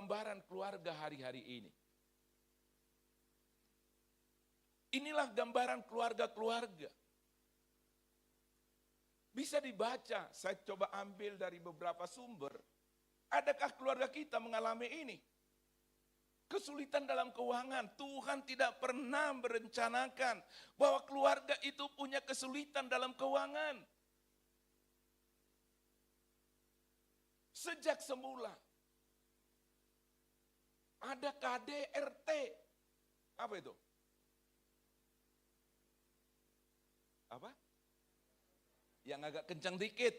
gambaran keluarga hari-hari ini. Inilah gambaran keluarga-keluarga. Bisa dibaca, saya coba ambil dari beberapa sumber. Adakah keluarga kita mengalami ini? Kesulitan dalam keuangan, Tuhan tidak pernah merencanakan bahwa keluarga itu punya kesulitan dalam keuangan. Sejak semula, ada KDRT. Apa itu? Apa? Yang agak kencang dikit.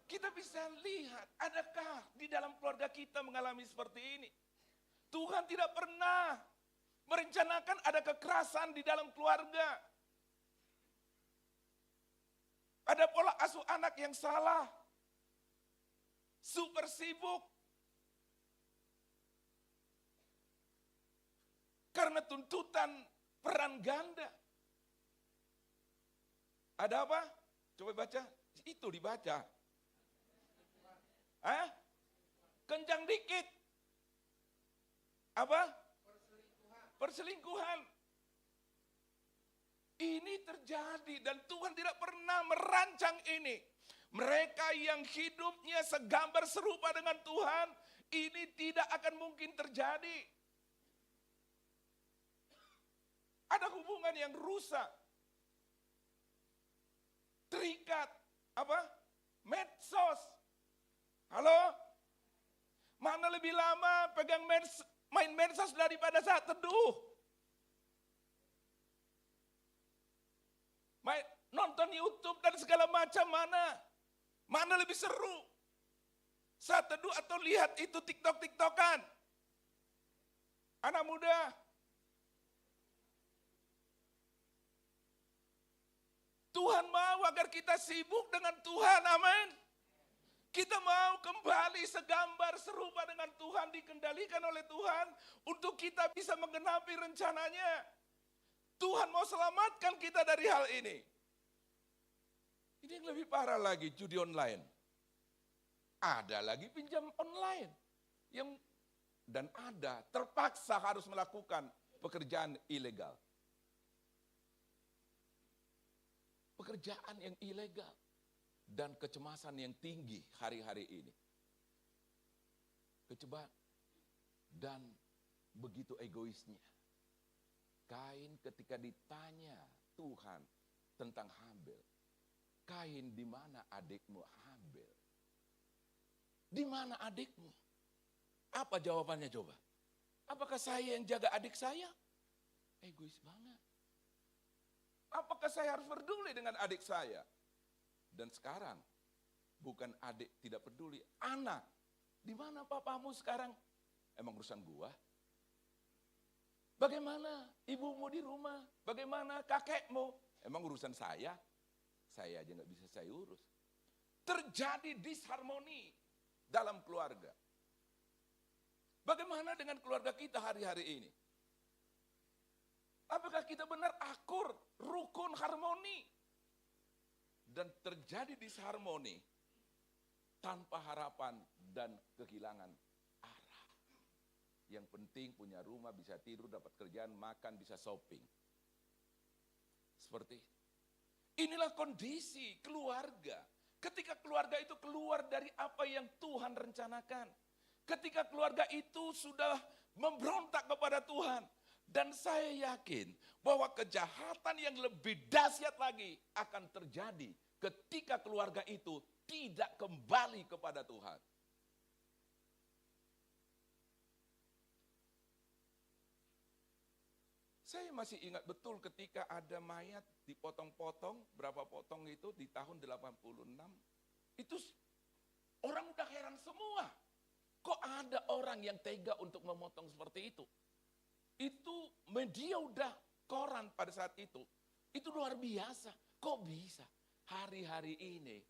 Kita bisa lihat, adakah di dalam keluarga kita mengalami seperti ini? Tuhan tidak pernah merencanakan ada kekerasan di dalam keluarga. Ada pola asuh anak yang salah. Super sibuk. Karena tuntutan peran ganda. Ada apa? Coba baca. Itu dibaca. Kencang dikit. Apa? Perselingkuhan. Ini terjadi dan Tuhan tidak pernah merancang ini. Mereka yang hidupnya segambar serupa dengan Tuhan, ini tidak akan mungkin terjadi. Ada hubungan yang rusak. Terikat. Apa? Medsos. Halo? Mana lebih lama pegang main medsos daripada saat teduh? Nonton YouTube dan segala macam mana? Mana lebih seru? Saat teduh atau lihat itu TikTok-TikTokan? Anak muda. Tuhan mau agar kita sibuk dengan Tuhan, amin. Kita mau kembali segambar serupa dengan Tuhan, dikendalikan oleh Tuhan, untuk kita bisa menggenapi rencananya. Tuhan mau selamatkan kita dari hal ini. Ini yang lebih parah lagi, judi online. Ada lagi pinjam online. Dan ada, terpaksa harus melakukan pekerjaan ilegal. Pekerjaan yang ilegal. Dan kecemasan yang tinggi hari-hari ini. Dan begitu egoisnya. Kain ketika ditanya Tuhan tentang Habil. Kain, di mana adikmu Habil? Di mana adikmu? Apa jawabannya coba? Apakah saya yang jaga adik saya? Egois banget. Apakah saya harus peduli dengan adik saya? Dan sekarang, bukan adik tidak peduli, anak. Di mana papamu sekarang? Emang urusan gua? Bagaimana ibumu di rumah? Bagaimana kakekmu? Emang urusan saya? Saya aja gak bisa saya urus. Terjadi disharmoni dalam keluarga. Bagaimana dengan keluarga kita hari-hari ini? Apakah kita benar akur, rukun, harmoni? Dan terjadi disharmoni tanpa harapan dan kehilangan arah. Yang penting punya rumah, bisa tidur, dapat kerjaan, makan, bisa shopping. Seperti itu. Inilah kondisi keluarga. Ketika keluarga itu keluar dari apa yang Tuhan rencanakan. Ketika keluarga itu sudah memberontak kepada Tuhan. Dan saya yakin bahwa kejahatan yang lebih dahsyat lagi akan terjadi ketika keluarga itu tidak kembali kepada Tuhan. Saya masih ingat betul ketika ada mayat dipotong-potong, berapa potong itu di tahun 86. Itu orang udah heran semua. Kok ada orang yang tega untuk memotong seperti itu? Itu media udah koran pada saat itu. Itu luar biasa. Kok bisa? Hari-hari ini,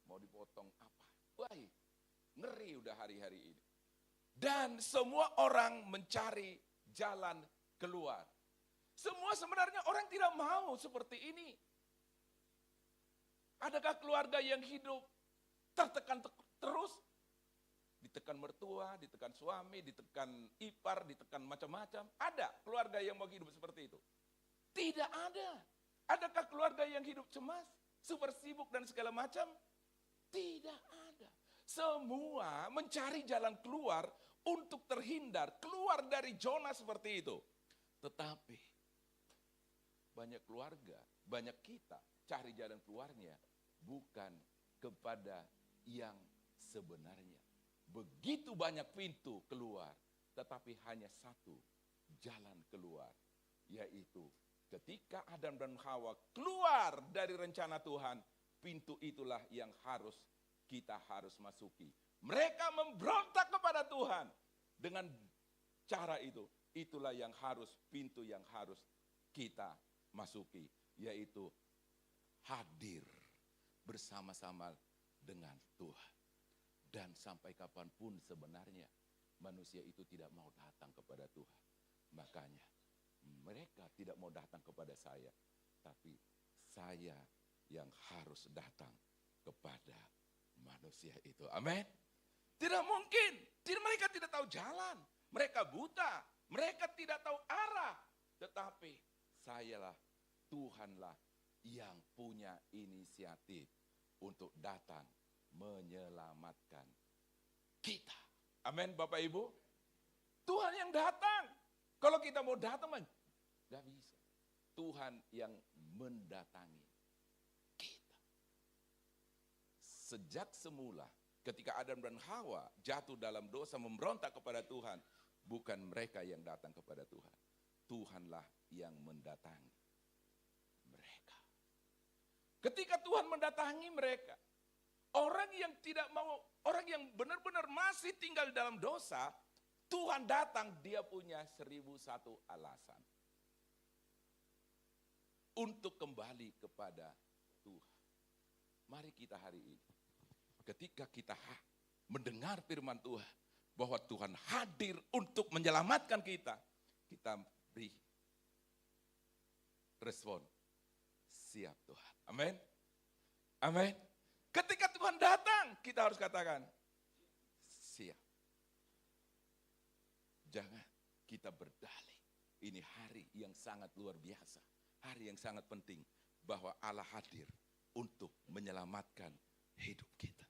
mau dipotong apa? Wah, ngeri udah hari-hari ini. Dan semua orang mencari jalan keluar. Semua sebenarnya orang tidak mau seperti ini. Adakah keluarga yang hidup tertekan terus, ditekan mertua, ditekan suami, ditekan ipar, ditekan macam-macam. Ada keluarga yang mau hidup seperti itu? Tidak ada. Adakah keluarga yang hidup cemas, super sibuk dan segala macam? Tidak ada. Semua mencari jalan keluar untuk terhindar, keluar dari zona seperti itu. Tetapi banyak keluarga, banyak kita cari jalan keluarnya bukan kepada yang sebenarnya. Begitu banyak pintu keluar, tetapi hanya satu jalan keluar, yaitu ketika Adam dan Hawa keluar dari rencana Tuhan, pintu itulah yang kita harus masuki. Mereka memberontak kepada Tuhan. Dengan cara itu, itulah yang pintu yang harus kita masuki, yaitu hadir bersama-sama dengan Tuhan. Dan sampai kapanpun sebenarnya manusia itu tidak mau datang kepada Tuhan. Makanya mereka tidak mau datang kepada saya, tapi saya yang harus datang kepada manusia itu. Amin. Tidak mungkin. Mereka tidak tahu jalan. Mereka buta. Mereka tidak tahu arah. Tetapi sayalah, Tuhanlah yang punya inisiatif untuk datang menyelamatkan kita. Amin Bapak Ibu. Tuhan yang datang. Kalau kita mau datang, tidak bisa. Tuhan yang mendatangi kita. Sejak semula, ketika Adam dan Hawa jatuh dalam dosa memberontak kepada Tuhan, bukan mereka yang datang kepada Tuhan. Tuhanlah yang mendatangi mereka. Ketika Tuhan mendatangi mereka, orang yang tidak mau, orang yang benar-benar masih tinggal dalam dosa, Tuhan datang, dia punya 1001 alasan untuk kembali kepada Tuhan. Mari kita hari ini, ketika kita mendengar firman Tuhan, bahwa Tuhan hadir untuk menyelamatkan kita, kita beri respon, siap Tuhan. Amin. Amin. Ketika Tuhan datang, kita harus katakan, siap. Jangan kita berdalih. Ini hari yang sangat luar biasa. Hari yang sangat penting. Bahwa Allah hadir untuk menyelamatkan hidup kita.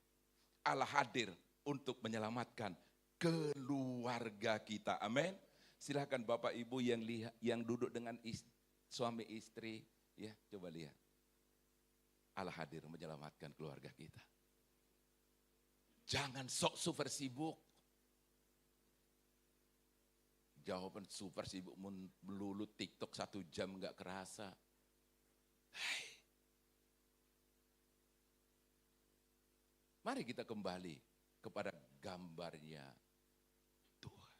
Allah hadir untuk menyelamatkan keluarga kita. Amin. Silakan Bapak Ibu yang duduk dengan suami istri. Ya, coba lihat. Allah hadir menyelamatkan keluarga kita. Jangan sok super sibuk. Jawaban super sibuk melulu TikTok 1 jam gak kerasa. Hai. Mari kita kembali kepada gambarnya Tuhan.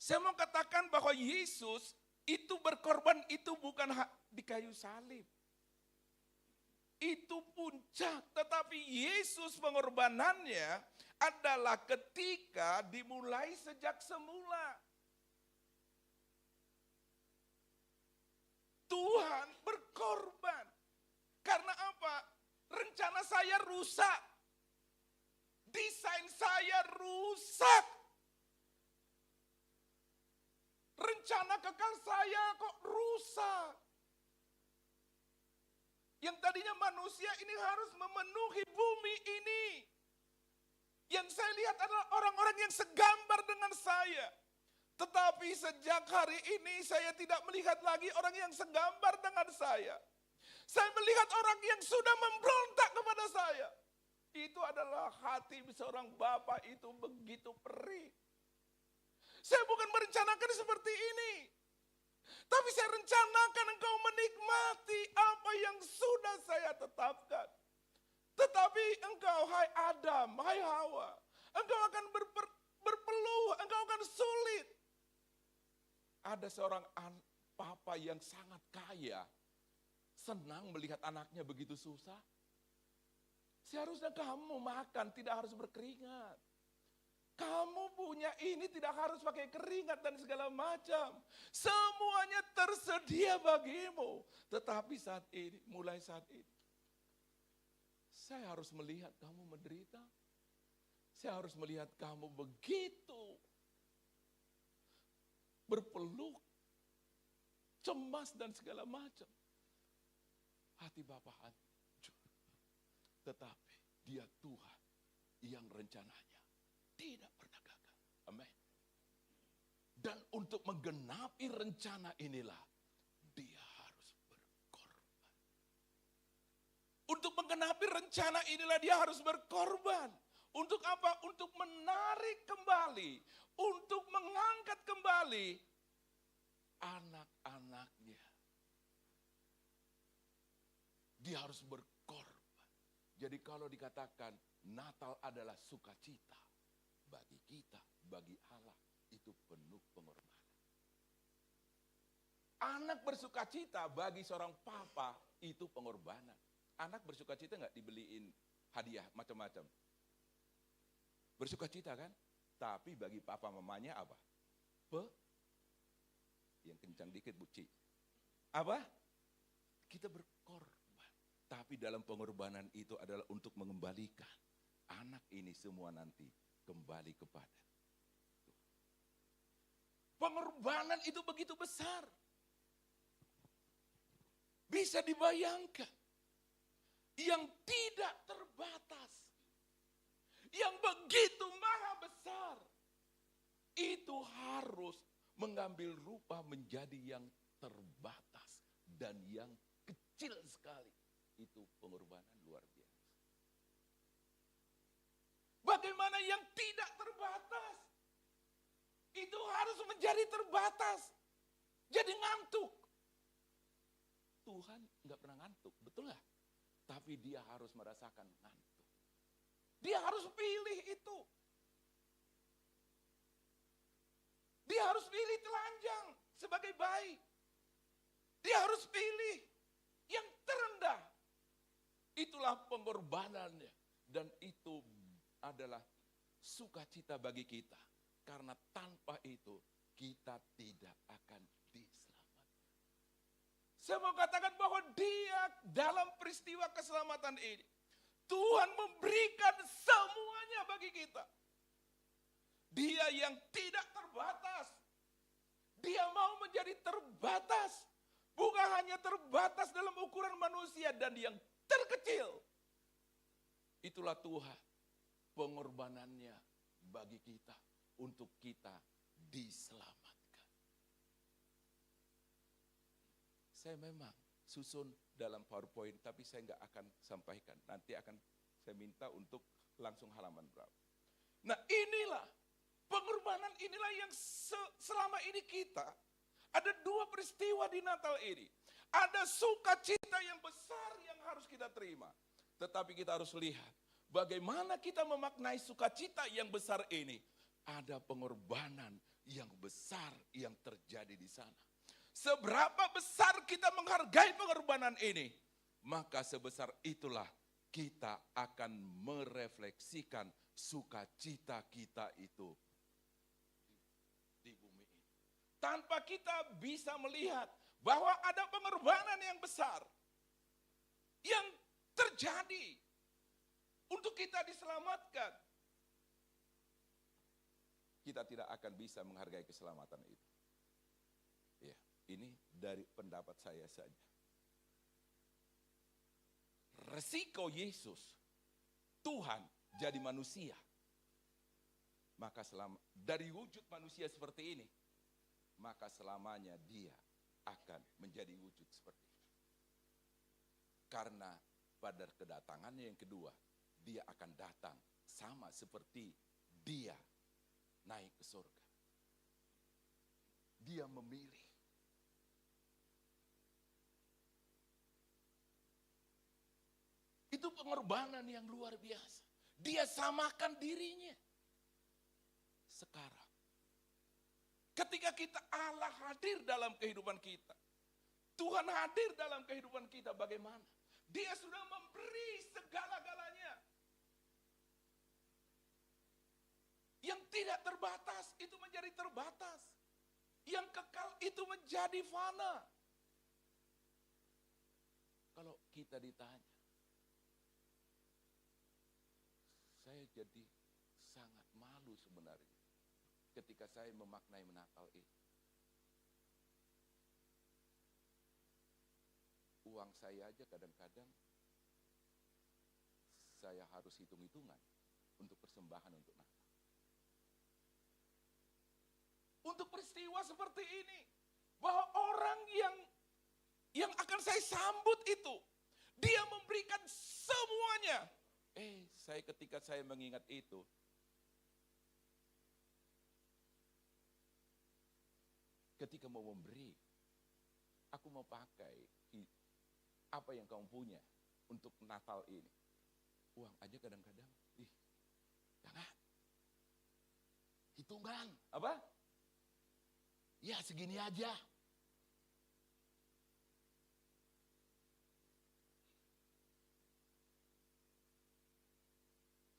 Saya mau katakan bahwa Yesus itu berkorban itu bukan di kayu salib. Itu puncak, tetapi Yesus pengorbanannya adalah ketika dimulai sejak semula. Tuhan berkorban. Karena apa? Rencana saya rusak. Desain saya rusak. Rencana kekal saya kok rusak. Yang tadinya manusia ini harus memenuhi bumi ini. Yang saya lihat adalah orang-orang yang segambar dengan saya. Tetapi sejak hari ini saya tidak melihat lagi orang yang segambar dengan saya. Saya melihat orang yang sudah memberontak kepada saya. Itu adalah hati seorang bapak itu begitu perih. Saya bukan merencanakan seperti ini. Tapi saya rencanakan engkau menikmati apa yang sudah saya tetapkan. Tetapi engkau, hai Adam, hai Hawa, engkau akan berpeluh, engkau akan sulit. Ada seorang papa yang sangat kaya, senang melihat anaknya begitu susah. Seharusnya kamu makan tidak harus berkeringat. Kamu punya ini tidak harus pakai keringat dan segala macam. Semuanya tersedia bagimu. Tetapi saat ini, mulai saat ini, Saya harus melihat kamu menderita. Saya harus melihat kamu begitu berpeluk, cemas dan segala macam. Hati Bapak hancur. Tetapi Dia Tuhan yang rencananya tidak pernah gagal. Amin. Dan untuk menggenapi rencana inilah Dia harus berkorban. Untuk menggenapi rencana inilah Dia harus berkorban. Untuk apa? Untuk menarik kembali, untuk mengangkat kembali anak-anaknya. Dia harus berkorban. Jadi kalau dikatakan Natal adalah sukacita bagi kita, bagi Allah, itu penuh pengorbanan. Anak bersukacita bagi seorang papa itu pengorbanan. Anak bersukacita nggak dibeliin hadiah macam-macam. Bersukacita kan? Tapi bagi papa mamanya apa? Yang kencang dikit Bu Ci. Apa? Kita berkorban. Tapi dalam pengorbanan itu adalah untuk mengembalikan anak ini semua nanti kembali kepada Tuhan. Pengorbanan itu begitu besar. Bisa dibayangkan. Yang tidak terbatas. Yang begitu maha besar. Itu harus mengambil rupa menjadi yang terbatas. Dan yang kecil sekali. Itu pengorbanan luar biasa. Bagaimana yang tidak terbatas? Itu harus menjadi terbatas. Jadi ngantuk. Tuhan nggak pernah ngantuk, betul nggak? Tapi Dia harus merasakan ngantuk. Dia harus pilih itu. Dia harus pilih telanjang sebagai bayi. Dia harus pilih yang terendah. Itulah pengorbanannya. Dan itu adalah sukacita bagi kita. Karena tanpa itu kita tidak akan diselamatkan. Saya mau katakan bahwa Dia dalam peristiwa keselamatan ini, Tuhan memberikan semuanya bagi kita. Dia yang tidak terbatas. Dia mau menjadi terbatas. Bukan hanya terbatas dalam ukuran manusia dan yang terkecil. Itulah Tuhan pengorbanannya bagi kita untuk kita diselamatkan. Saya memang susun dalam PowerPoint tapi saya nggak akan sampaikan. Nanti akan saya minta untuk langsung halaman berapa. Nah inilah pengorbanan inilah yang selama ini kita ada dua peristiwa di Natal ini. Ada sukacita yang besar yang harus kita terima. Tetapi kita harus lihat bagaimana kita memaknai sukacita yang besar ini. Ada pengorbanan yang besar yang terjadi di sana. Seberapa besar kita menghargai pengorbanan ini, maka sebesar itulah kita akan merefleksikan sukacita kita itu di bumi ini. Tanpa kita bisa melihat bahwa ada pengorbanan yang besar yang terjadi untuk kita diselamatkan, kita tidak akan bisa menghargai keselamatan itu. Ya, ini dari pendapat saya saja. Resiko Yesus, Tuhan jadi manusia, maka dari wujud manusia seperti ini, maka selamanya Dia akan menjadi wujud seperti ini. Karena pada kedatangannya yang kedua, Dia akan datang sama seperti Dia naik ke surga. Dia memilih. Itu pengorbanan yang luar biasa. Dia samakan dirinya. Sekarang, ketika kita Allah hadir dalam kehidupan kita, Tuhan hadir dalam kehidupan kita, bagaimana? Dia sudah memberi segala-galanya. Yang tidak terbatas itu menjadi terbatas. Yang kekal itu menjadi fana. Kalau kita ditanya, jadi sangat malu sebenarnya ketika saya memaknai Natal ini. Uang saya aja kadang-kadang saya harus hitung-hitungan untuk persembahan untuk Natal. Untuk peristiwa seperti ini, bahwa orang yang akan saya sambut itu, dia memberikan semuanya. Ketika saya mengingat itu, ketika mau memberi, aku mau pakai apa yang kamu punya untuk Natal ini. Uang aja kadang-kadang, jangan. Hitungan, apa? Ya segini aja.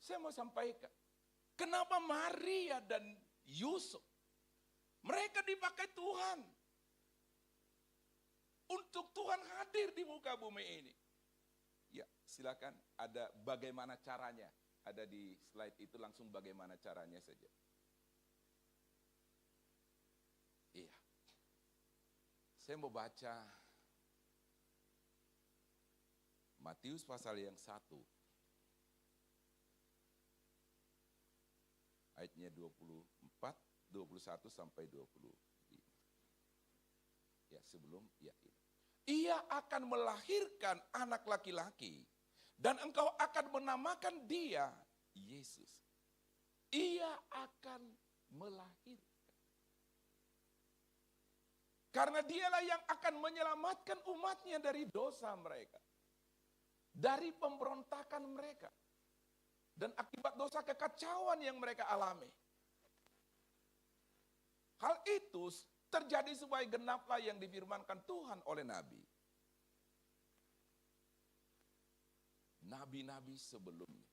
Saya mau sampaikan, kenapa Maria dan Yusuf, mereka dipakai Tuhan. Untuk Tuhan hadir di muka bumi ini. Ya, silakan ada bagaimana caranya. Ada di slide itu langsung bagaimana caranya saja. Iya. Saya mau baca Matius pasal yang 1. Ayatnya 24, 21 sampai 25. Ya, sebelum ya ini. Ia akan melahirkan anak laki-laki dan engkau akan menamakan dia Yesus. Ia akan melahirkan. Karena dialah yang akan menyelamatkan umatnya dari dosa mereka. Dari pemberontakan mereka. Dan akibat dosa kekacauan yang mereka alami. Hal itu terjadi supaya genaplah yang difirmankan Tuhan oleh Nabi. Nabi-nabi sebelumnya.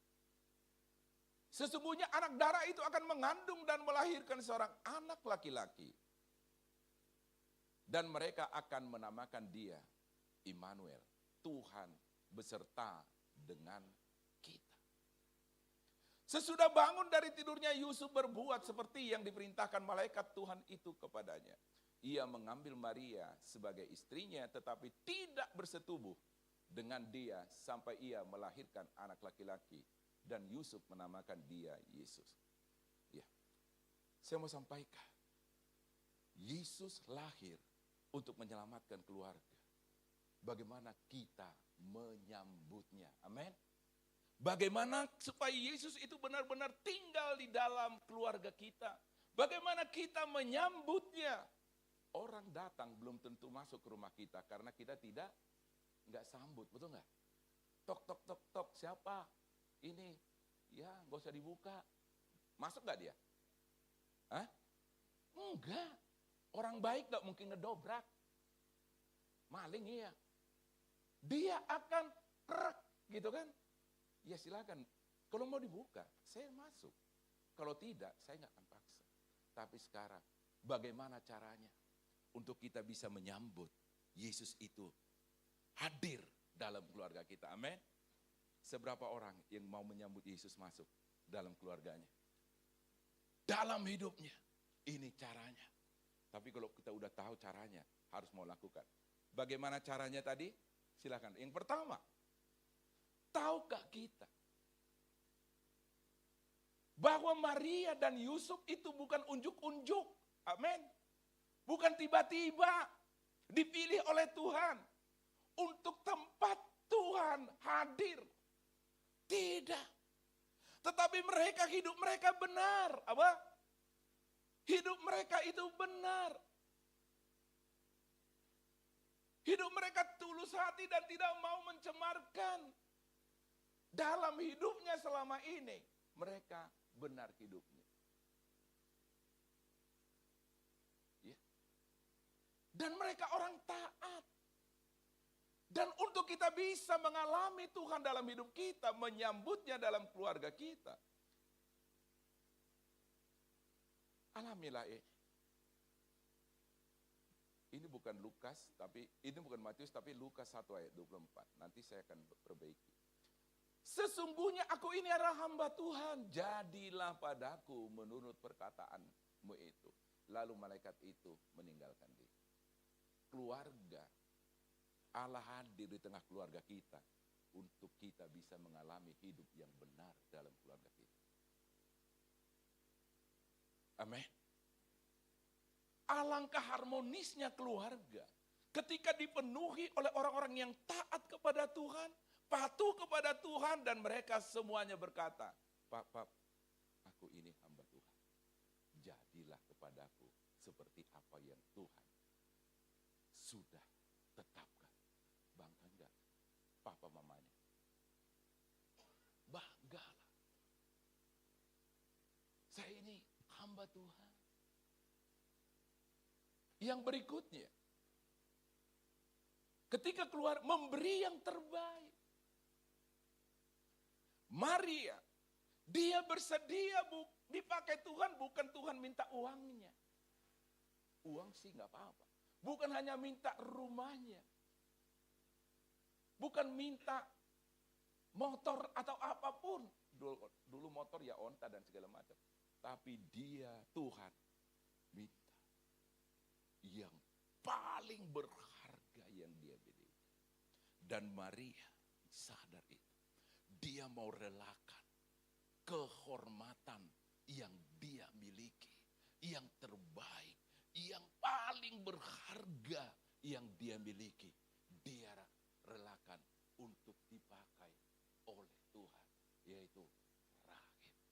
Sesungguhnya anak darah itu akan mengandung dan melahirkan seorang anak laki-laki. Dan mereka akan menamakan dia Immanuel. Tuhan beserta dengan kita. Sesudah bangun dari tidurnya, Yusuf berbuat seperti yang diperintahkan malaikat Tuhan itu kepadanya. Ia mengambil Maria sebagai istrinya, tetapi tidak bersetubuh dengan dia sampai ia melahirkan anak laki-laki. Dan Yusuf menamakan dia Yesus. Ya, saya mau sampaikan, Yesus lahir untuk menyelamatkan keluarga. Bagaimana kita menyambutnya? Amin. Bagaimana supaya Yesus itu benar-benar tinggal di dalam keluarga kita. Bagaimana kita menyambutnya. Orang datang belum tentu masuk ke rumah kita karena kita nggak sambut, betul nggak? Tok, tok, tok, tok, siapa? Ini, ya nggak usah dibuka. Masuk nggak dia? Hah? Enggak. Orang baik nggak mungkin ngedobrak. Maling iya. Dia akan krek, gitu kan? Ya silakan. Kalau mau dibuka, saya masuk. Kalau tidak, saya nggak akan paksa. Tapi sekarang, bagaimana caranya untuk kita bisa menyambut Yesus itu hadir dalam keluarga kita? Amin. Seberapa orang yang mau menyambut Yesus masuk dalam keluarganya? Dalam hidupnya. Ini caranya. Tapi kalau kita udah tahu caranya, harus mau lakukan. Bagaimana caranya tadi? Silakan. Yang pertama, tahukah kita bahwa Maria dan Yusuf itu bukan unjuk-unjuk? Amin. Bukan tiba-tiba dipilih oleh Tuhan untuk tempat Tuhan hadir. Tidak. Tetapi hidup mereka benar. Apa? Hidup mereka itu benar. Hidup mereka tulus hati dan tidak mau mencemarkan. Dalam hidupnya selama ini, mereka benar hidupnya. Ya. Dan mereka orang taat. Dan untuk kita bisa mengalami Tuhan dalam hidup kita, menyambutnya dalam keluarga kita, alamilah ini. Ini bukan ini bukan Matius, tapi Lukas 1 ayat 24. Nanti saya akan perbaiki. Sesungguhnya aku ini adalah hamba Tuhan, jadilah padaku menurut perkataanmu itu. Lalu malaikat itu meninggalkan dia. Keluarga, Allah hadir di tengah keluarga kita untuk kita bisa mengalami hidup yang benar dalam keluarga kita. Amin. Alangkah harmonisnya keluarga ketika dipenuhi oleh orang-orang yang taat kepada Tuhan, patuh kepada Tuhan, dan mereka semuanya berkata, Pak, aku ini hamba Tuhan. Jadilah kepadaku seperti apa yang Tuhan sudah tetapkan. Bangga enggak papa mamanya? Banggalah. Saya ini hamba Tuhan. Yang berikutnya, ketika keluar memberi yang terbaik. Maria, dia bersedia dipakai Tuhan, bukan Tuhan minta uangnya. Uang sih nggak apa-apa. Bukan hanya minta rumahnya. Bukan minta motor atau apapun. Dulu motor ya onta dan segala macam. Tapi dia, Tuhan, minta yang paling berharga yang dia miliki. Dan Maria sadar itu. Dia mau relakan kehormatan yang dia miliki, yang terbaik, yang paling berharga yang dia miliki. Dia relakan untuk dipakai oleh Tuhan, yaitu rahimnya.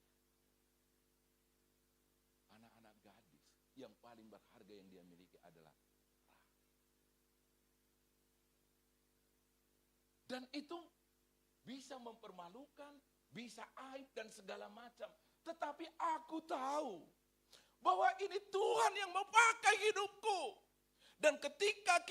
Anak-anak gadis yang paling berharga yang dia miliki adalah rahim. Dan itu bisa mempermalukan, bisa aib dan segala macam. Tetapi aku tahu bahwa ini Tuhan yang mau pakai hidupku. Dan ketika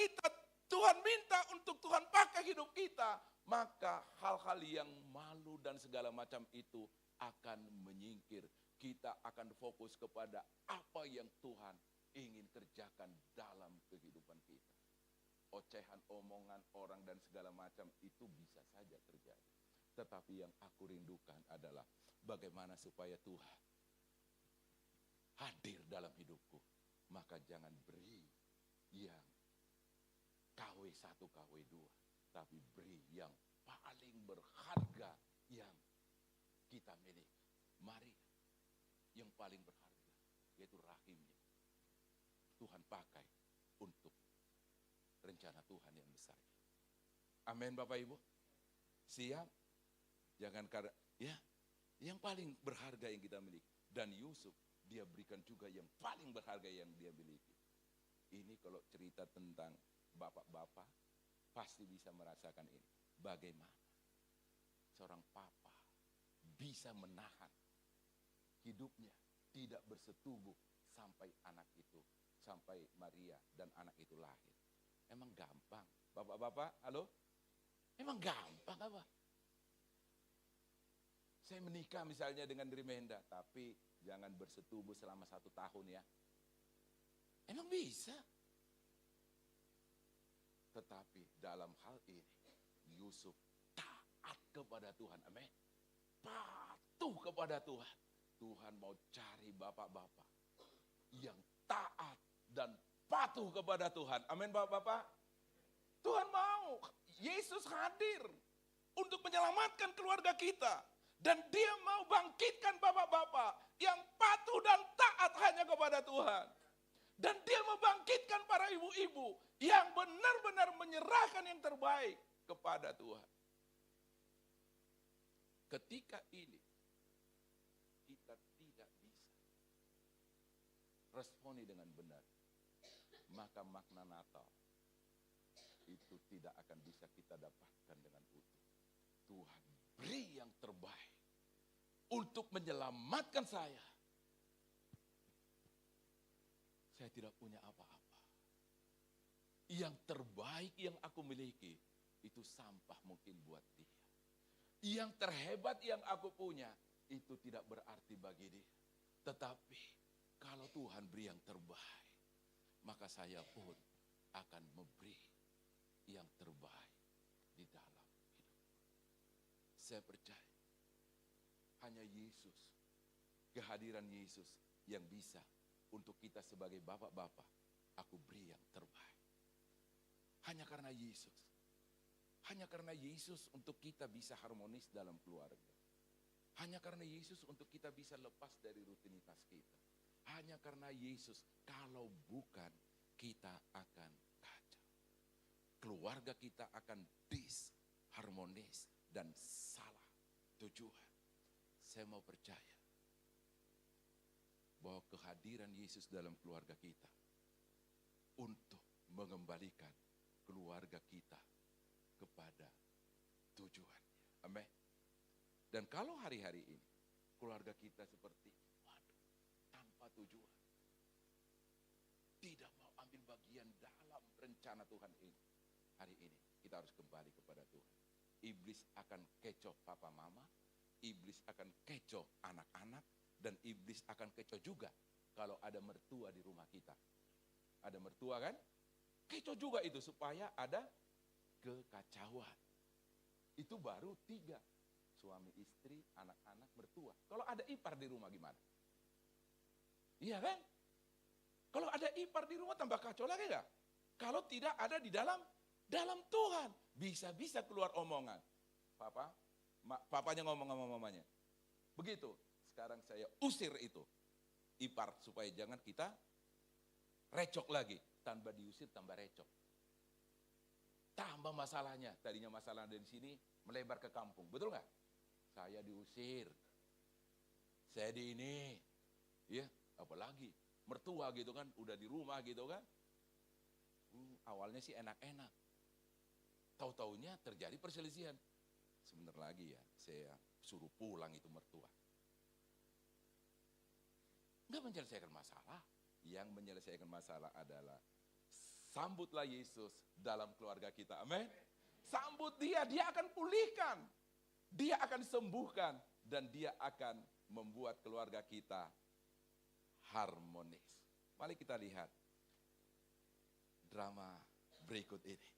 Tuhan minta untuk Tuhan pakai hidup kita, maka hal-hal yang malu dan segala macam itu akan menyingkir. Kita akan fokus kepada apa yang Tuhan ingin kerjakan dalam kehidupan kita. Ocehan, omongan orang dan segala macam itu bisa saja terjadi. Tetapi yang aku rindukan adalah bagaimana supaya Tuhan hadir dalam hidupku. Maka jangan beri yang KW1, KW2. Tapi beri yang paling berharga yang kita miliki. Mari yang paling berharga, yaitu rahimnya. Tuhan pakai untuk rencana Tuhan yang besar. Amin Bapak Ibu. Siap? Jangan karena ya, yang paling berharga yang kita miliki. Dan Yusuf, dia berikan juga yang paling berharga yang dia miliki. Ini kalau cerita tentang bapak-bapak, pasti bisa merasakan ini. Bagaimana seorang papa bisa menahan hidupnya, tidak bersetubuh sampai anak itu, sampai Maria dan anak itu lahir. Emang gampang? Bapak-bapak, halo? Emang gampang apa? Saya menikah misalnya dengan Rimenda, tapi jangan bersetubuh selama 1 tahun ya. Emang bisa? Tetapi dalam hal ini, Yusuf taat kepada Tuhan. Amin. Patuh kepada Tuhan. Tuhan mau cari bapak-bapak yang taat dan patuh kepada Tuhan. Amin bapak-bapak. Tuhan mau. Yesus hadir untuk menyelamatkan keluarga kita. Dan dia mau bangkitkan bapak-bapak yang patuh dan taat hanya kepada Tuhan. Dan dia mau bangkitkan para ibu-ibu yang benar-benar menyerahkan yang terbaik kepada Tuhan. Ketika ini, kita tidak bisa responi dengan benar, maka makna Natal itu tidak akan bisa kita dapatkan dengan utuh. Tuhan beri yang terbaik untuk menyelamatkan saya. Saya tidak punya apa-apa. Yang terbaik yang aku miliki itu sampah mungkin buat dia. Yang terhebat yang aku punya itu tidak berarti bagi dia. Tetapi kalau Tuhan beri yang terbaik, maka saya pun akan memberi yang terbaik di dalam hidup. Saya percaya hanya Yesus, kehadiran Yesus yang bisa untuk kita sebagai bapak-bapak, aku beri yang terbaik. Hanya karena Yesus. Hanya karena Yesus untuk kita bisa harmonis dalam keluarga. Hanya karena Yesus untuk kita bisa lepas dari rutinitas kita. Hanya karena Yesus, kalau bukan kita akan kacau. Keluarga kita akan disharmonis dan salah tujuan. Saya mau percaya bahwa kehadiran Yesus dalam keluarga kita untuk mengembalikan keluarga kita kepada tujuannya. Amin. Dan kalau hari-hari ini keluarga kita seperti tanpa tujuan, tidak mau ambil bagian dalam rencana Tuhan ini, hari ini kita harus kembali kepada Tuhan. Iblis akan kecoh papa mama, iblis akan kecoh anak-anak, dan iblis akan kecoh juga kalau ada mertua di rumah kita. Ada mertua kan? Kecoh juga itu supaya ada kekacauan. Itu baru 3. Suami, istri, anak-anak, mertua. Kalau ada ipar di rumah gimana? Iya kan? Kalau ada ipar di rumah tambah kacau lagi gak? Kalau tidak ada di dalam Tuhan. Bisa-bisa keluar omongan. Papanya ngomong sama mamanya. Begitu. Sekarang saya usir itu. Ipar supaya jangan kita recok lagi. Tambah diusir tambah recok. Tambah masalahnya. Tadinya masalah dari sini melebar ke kampung. Betul nggak? Saya diusir. Saya di ini. Ya, apalagi mertua gitu kan. Udah di rumah gitu kan. Awalnya sih enak-enak. Tahu-taunya terjadi perselisihan. Sebentar lagi ya, saya suruh pulang itu mertua. Nggak menyelesaikan masalah. Yang menyelesaikan masalah adalah sambutlah Yesus dalam keluarga kita. Amin. Sambut dia akan pulihkan. Dia akan sembuhkan. Dan dia akan membuat keluarga kita harmonis. Mari kita lihat drama berikut ini.